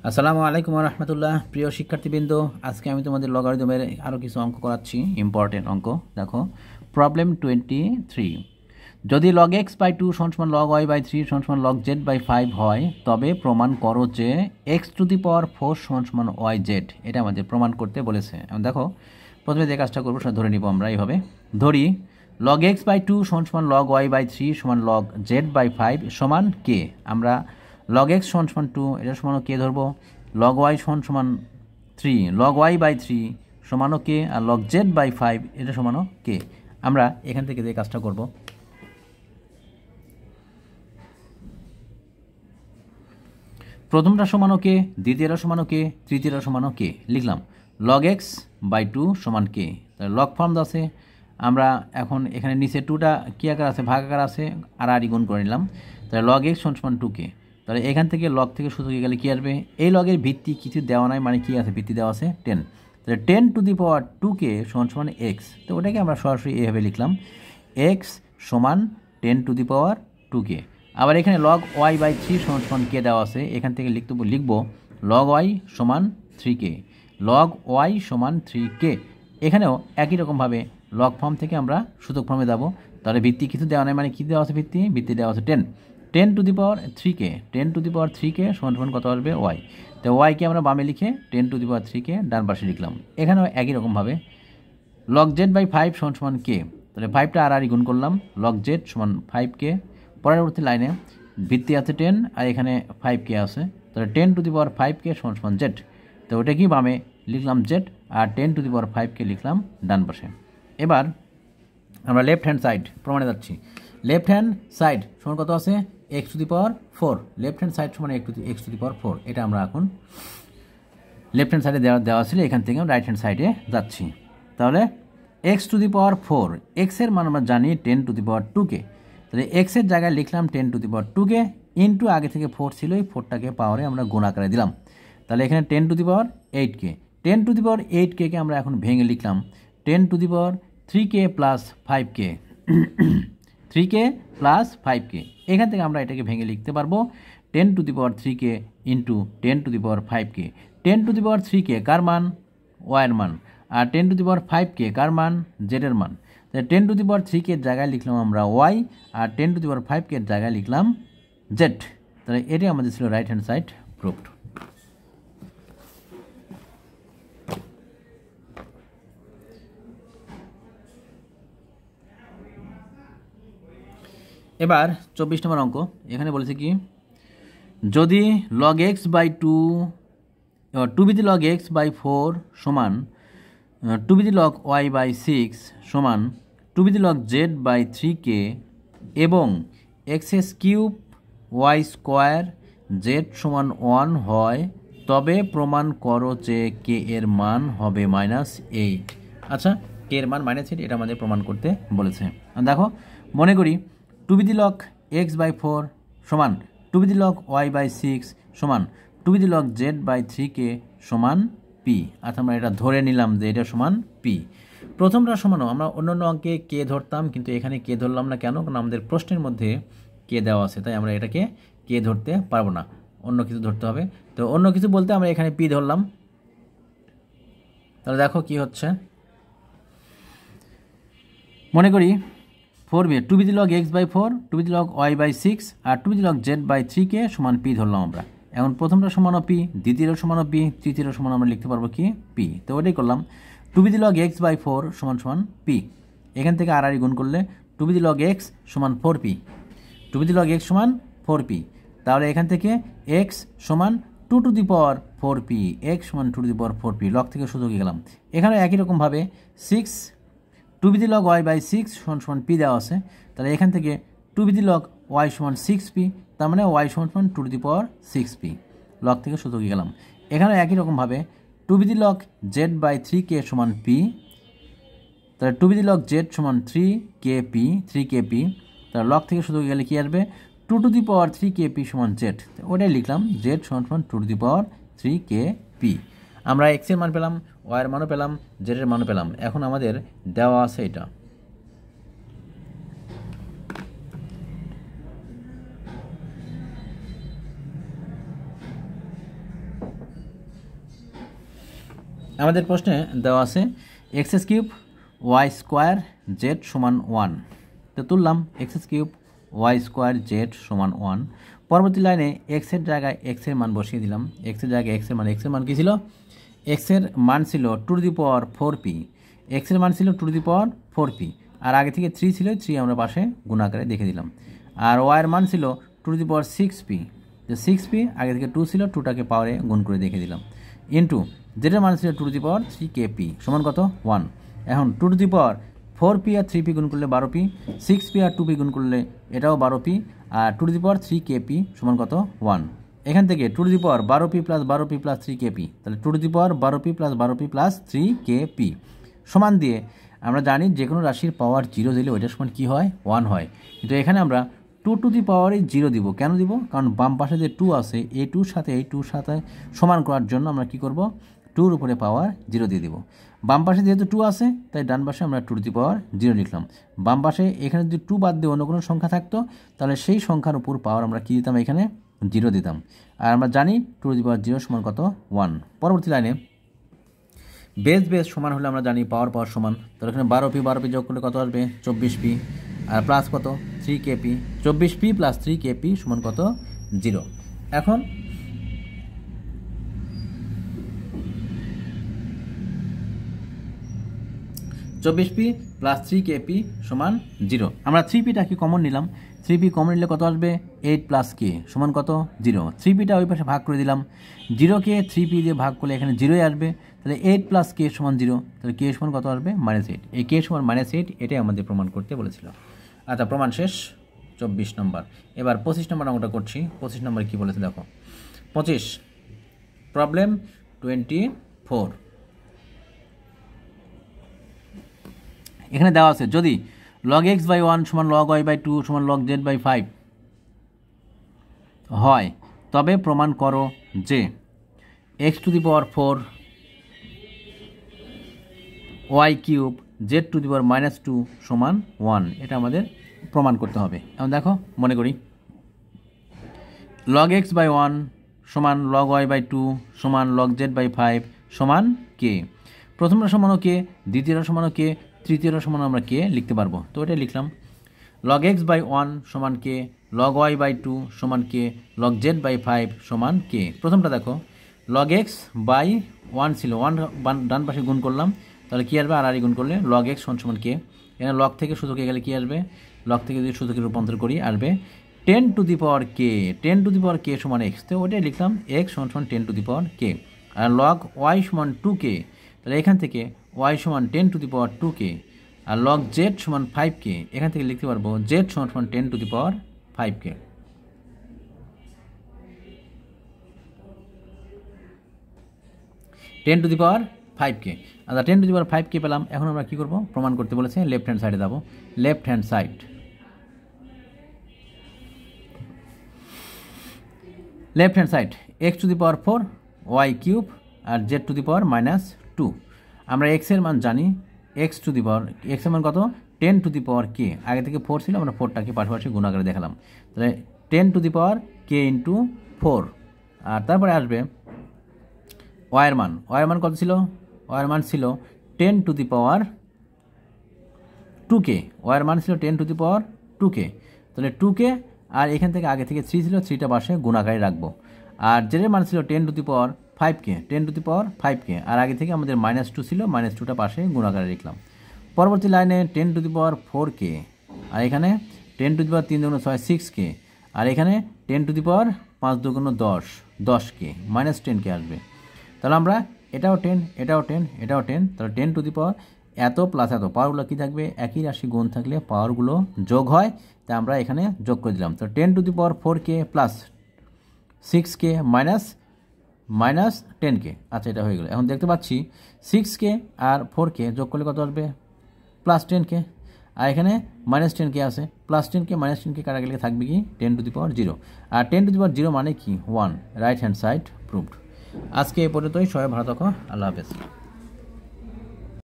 আসসালামু আলাইকুম ওয়া রাহমাতুল্লাহ। প্রিয় শিক্ষার্থীবৃন্দ, আজকে আমি তোমাদের লগারিদমের আরও কিছু অঙ্ক করাচ্ছি, ইম্পর্টেন্ট অঙ্ক। দেখো প্রবলেম 23। যদি log x বাই 2 সমান log y বাই 3 সমান log z বাই 5 হয়, তবে প্রমাণ করো যে x টু দি পাওয়ার 4 সমান y z। এটা আমাদের প্রমাণ করতে বলেছে। এখন দেখো প্রথমে যে কাজটা করবো সেটা ধরে নিব আমরা এইভাবে। ধরি log x বাই 2 সমান log y বাই 3 সমান log z বাই 5 সমান কে। আমরা log x সমান 2, এটা সমানও কে ধরবো। log y সমান 3, log y বাই 3 সমানও কে, আর log z বাই 5 এটা সমানও কে। আমরা এখান থেকে যে কাজটা করব, প্রথমটা সমানও কে, দ্বিতীয়টা সমানও কে, তৃতীয়টা সমানও কে লিখলাম। log x বাই 2 সমান কে, তাহলে লগ ফর্ম আছে। আমরা এখন এখানে নিচে 2টা কি আকার আছে, ভাগ আকার আছে, আর গুণ করে নিলাম। তাহলে log x সমান 2কে। তাহলে এখান থেকে লগ থেকে সূচকে গেলে কী আসবে, এই লগের ভিত্তি কিছু দেওয়া নাই, মানে কি আছে, ভিত্তি দেওয়া আছে 10। তাহলে 10 টু দি পাওয়ার 2কে সমান এক্স। তো ওটাকে আমরা সরাসরি এভাবে লিখলাম, এক্স সমান 10 টু দি পাওয়ার 2কে। আবার এখানে log y বাই 3 সমান কে দেওয়া আছে, এখান থেকে লিখব log y সমান 3কে, log y সমান 3কে। এখানেও একই রকমভাবে লগ ফর্ম থেকে আমরা সূচক ফর্মে যাব। তাহলে ভিত্তি কিছু দেওয়া নাই, মানে কী দেওয়া আছে, ভিত্তি দেওয়া আছে 10 to the power 3কে, 10 to the power 3কে সমান কত আসবে, ওয়াই। তো ওয়াইকে আমরা বামে লিখে 10 টু দি পাওয়ার 3কে ডান পাশে লিখলাম। এখানেও একই রকমভাবে log z বাই 5 সমান কে। তাহলে 5টা আর গুণ করলাম, log z সমান 5কে। পরবর্তী লাইনে ভিত্তি আছে 10 আর এখানে 5কে আছে, তাহলে 10 টু দি পাওয়ার 5কে সমান z। তো ওটা কি বামে লিখলাম z, R 10 to the power 5কে লিখলাম ডান পাশে। এবার আমরা লেফট হ্যান্ড সাইড প্রমাণে যাচ্ছি। লেফট হ্যান্ড সাইড সমান কত আছে, x two the power 4। Left hand side সমান এক্স টু দি পাওয়ার 4। এটা আমরা এখন লেফট হ্যান্ড সাইডে দেওয়া ছিল, এখান থেকে রাইট হ্যান্ড সাইডে যাচ্ছি। তাহলে এক্স টু দি পাওয়ার 4, এক্সের মান আমরা জানি 10 টু দি পাওয়ার 2কে। তাহলে এক্সের জায়গায় লিখলাম 10 টু দি পাওয়ার 2কে, ইন্টু আগে থেকে 4 ছিল, এই 4টাকে পাওয়ারে আমরা গুণ আকারে দিলাম। তাহলে এখানে 10 to the power 8কে, 10 to the পাওয়ার 8কে আমরা এখন ভেঙে লিখলাম 10 টু দি পাওয়ার 3কে প্লাস 5কে, 3কে প্লাস 5কে। এখান থেকে আমরা এটাকে ভেঙে লিখতে পারবো 10 টু দি পাওয়ার 3কে ইন্টু 10 টু দি পাওয়ার 5কে। 10 টু দি পাওয়ার 3কে কার মান, ওয়াইয়ের মান, আর 10 টু দি পাওয়ার 5কে কার মান, জেডের মান। তাহলে 10 টু দি পাওয়ার 3কে জায়গায় লিখলাম আমরা Y, R 10 to the power 5কে জায়গায় লিখলাম জেড। তাহলে এটাই আমাদের ছিল রাইট হ্যান্ড সাইড প্রুভড। এবার 24 নম্বর অঙ্ক। এখানে বলেছে কি, যদি log x by 2 to log x by 4 সমান 2 log y বাই 6 সমান 2 log z বাই 3কে এবং x cube y square z সমান 1 হয়, তবে প্রমাণ করো যে কে এর মান হবে -8। আচ্ছা, কে এর মান -8, এটা আমাদের প্রমাণ করতে বলেছে। দেখো মনে করি 2 log x বাই 4 সমান 2 log y বাই 6 সমান 2 log z বাই 3কে সমান পি। আচ্ছা, আমরা এটা ধরে নিলাম যে এটা সমান পি। প্রথমটা সমানও আমরা অন্যান্য অঙ্কে কে ধরতাম, কিন্তু এখানে কে ধরলাম না। কেন? কারণ আমাদের প্রশ্নের মধ্যে কে দেওয়া আছে, তাই আমরা এটাকে কে ধরতে পারবো না, অন্য কিছু ধরতে হবে। তো অন্য কিছু বলতে আমরা এখানে পি ধরলাম। তাহলে দেখো কি হচ্ছে, মনে করি 4b 2 log x by 4, 2 log y by 6 আর 2 log z বাই 3কে সমান পি ধরলাম আমরা। এখন প্রথমটা সমানও পি, দ্বিতীয়টা সমানও পি, তৃতীয়টা সমান আমরা লিখতে পারবো কি, পি। তো ওটাই করলাম, 2 log x বাই 4 সমান পি। এখান থেকে আর গুণ করলে 2 log x সমান 4p, 2 log x সমান 4p। তাহলে এখান থেকে x সমান 2 two the power 4p, x সমান 2 two the power 4p, log থেকে সূচকে গেলাম। এখানে একই রকমভাবে 6 2 log y বাই 6 সমান পি দেওয়া আছে। তাহলে এখান থেকে 2 log y সমান 6p, তার মানে y সমান 2 two the power 6p, log থেকে সূচকে গেলাম। এখানে একই রকমভাবে 2 log z বাই 3কে সমান পি, তাহলে 2 log z সমান 3kp, তাহলে লগ থেকে সূচকে গেলে কি আসবে, 2 টু দি পাওয়ার 3kp সমান z। ওটাই লিখলাম, z সমান 2 টু দি পাওয়ার 3kp। আমরা এক্স এর মান পেলাম, ওয়াইয়ের মানও পেলাম, জেডের মানও পেলাম। এখন আমাদের দেওয়া আছে এটা, আমাদের প্রশ্নে দেওয়া আছে x cube y square z সমান 1, তো তুললাম x cube y square z সমান 1। পরবর্তী লাইনে এক্সের জায়গায় এক্সের মান বসিয়ে দিলাম। এক্সের জায়গায় এক্সের মান কী ছিল? এক্সের মান ছিল 2^4p, এক্সের মান ছিল 2^4p, আর আগে থেকে 3 ছিল, 3 আমরা পাশে গুণ আকারে দেখে দিলাম। আর ওয়াইয়ের মান ছিল 2^6p, যে 6p আগে থেকে 2 ছিল, 2টাকে পাওয়ারে গুণ করে দেখে দিলাম, ইন্টু যেটার মান ছিল 2^3kp সমান কত? 1। এখন 2^4p আর 3p গুণ করলে 12p, 6p আর 2p গুণ করলে এটাও 12p, আর 2^3kp সমান কত? 1। এখান থেকে 2^12p plus 12p plus 3kp, তাহলে 2^12p plus 12p plus 3kp সমান দিয়ে আমরা জানি যে কোনো রাশির পাওয়ার 0 দিলে ওইটার সমান কী হয়? 1 হয়। কিন্তু এখানে আমরা 2^0 দিব। কেন দিব? কারণ বাম পাশে যে 2 আছে, এই 2-র সাথে এই 2-র সাথে সমান করার জন্য আমরা কি করব? 2-র উপরে পাওয়ার 0 দিয়ে দিব। বাম পাশে যেহেতু 2 আছে, তাই ডান পাশে আমরা 2^0 লিখলাম। বাম পাশে এখানে যদি 2 বাদ দিয়ে অন্য কোনো সংখ্যা থাকতো, তাহলে সেই সংখ্যার উপর পাওয়ার আমরা কী দিতাম? এখানে 0 দিতাম। আর আমরা জানি 2^0 সমান কত? 1। পরবর্তী লাইনে বেস সমান হলে আমরা জানি পাওয়ার সমান, তাহলে এখানে 12p যোগ করলে কত আসবে? 24p, আর প্লাস কত? 3kp। 24p প্লাস 3kp সমান কত? 0। এখন (24p প্লাস 3kp সমান 0). আমরা 3pটাকে কমন নিলাম। 3p কমন নিলে কত আসবে? 8 প্লাস k সমান কত? 0। 3pটা ওই পাশে ভাগ করে দিলাম, 0কে 3p দিয়ে ভাগ করলে এখানে 0ই আসবে, তাহলে 8 প্লাস k সমান 0, তাহলে k সমান কত আসবে? -8। এই k সমান -8, এটাই আমাদের প্রমাণ করতে বলেছিল। আচ্ছা, প্রমাণ শেষ। 24 নম্বর। এবার 25 নম্বর অঙ্কটা করছি। 25 নম্বর কী বলেছে দেখো। 25 প্রবলেম 24। এখানে দেওয়া আছে যদি log x/1 সমান log y/2 সমান log z/5 হয়, তবে প্রমাণ করো যে x⁴ y³ z⁻² সমান 1। এটা আমাদের প্রমাণ করতে হবে। এখন দেখো, মনে করি log x/1 সমান log y/2 সমান log z/5 সমান k। প্রথমটা সমানও কে, দ্বিতীয়টা সমানও কে, তৃতীয়টা সমান আমরা কে লিখতে পারবো। তো এটা লিখলাম log x/1 সমান কে, log y/2 সমান কে, log z/5 সমান কে। প্রথমটা দেখো, log x/1 ছিল, 1 ডান পাশে গুণ করলাম, তাহলে কী আসবে? আর গুণ করলে log x সমান কে। এখানে log থেকে সূচকে গেলে কী আসবে? log থেকে যদি সূচকে রূপান্তর করি আসবে 10⁻k। 10⁻k সমান x, তো ওটাই লিখলাম x সমান 10⁻k। আর log y সমান 2k, তাহলে এখান থেকে y সমান 10⁻2k, আর log z সমান 5k, এখান থেকে লিখতে পারবো z সমান 10⁵k। আচ্ছা, 10⁵k পেলাম। এখন আমরা কী করবো? প্রমাণ করতে বলেছে লেফট হ্যান্ড সাইডে যাবো। Left hand side, x⁴ y³ আর z⁻²। আমরা x এর মান জানি, x এর মান কত? 10⁻k। আগে থেকে 4 ছিল, আমরা 4টাকে পাশাপাশি গুণ আকারে দেখালাম, তাহলে 10⁻k × 4। আর তারপরে আসবে y এর মান। y এর মান কত ছিল? y এর মান ছিল 10⁻²k। y এর মান ছিল 10⁻²k, তাহলে 2k, আর এখান থেকে আগে থেকে 3 ছিল, 3টা পাশে গুণ আকারে রাখবো। আর z এর মান ছিল 10⁵k, আর আগে থেকে আমাদের -2 ছিল, -2টা পাশে গুণ আকারে লিখলাম। পরবর্তী লাইনে 10⁴k, আর এখানে 10⁻3 × 6 6k, আর এখানে 10⁻5 × 10 10k, -10k আসবে। তাহলে আমরা এটাও 10, এটাও 10, এটাও 10, তাহলে 10⁻, এত প্লাস এত, পাওয়ারগুলো কী থাকবে? একই রাশি গুণ থাকলে পাওয়ারগুলো যোগ হয়, তাই আমরা এখানে যোগ করে দিলাম। তো 10⁻4k plus 6k minus 10k। আচ্ছা, এটা হয়ে গেল। এখন দেখতে পাচ্ছি 6k আর 4k যোগ করলে কত আসবে? প্লাস 10k, আর এখানে -10k আছে, প্লাস 10k -10k কাটা গেলে থাকবে কি? 10⁻0। আর 10⁻0 মানে কি? 1। Right hand side proved. আজকে এই পর্যন্তই। সবাই ভালো থাকো। আল্লাহ হাফেজ।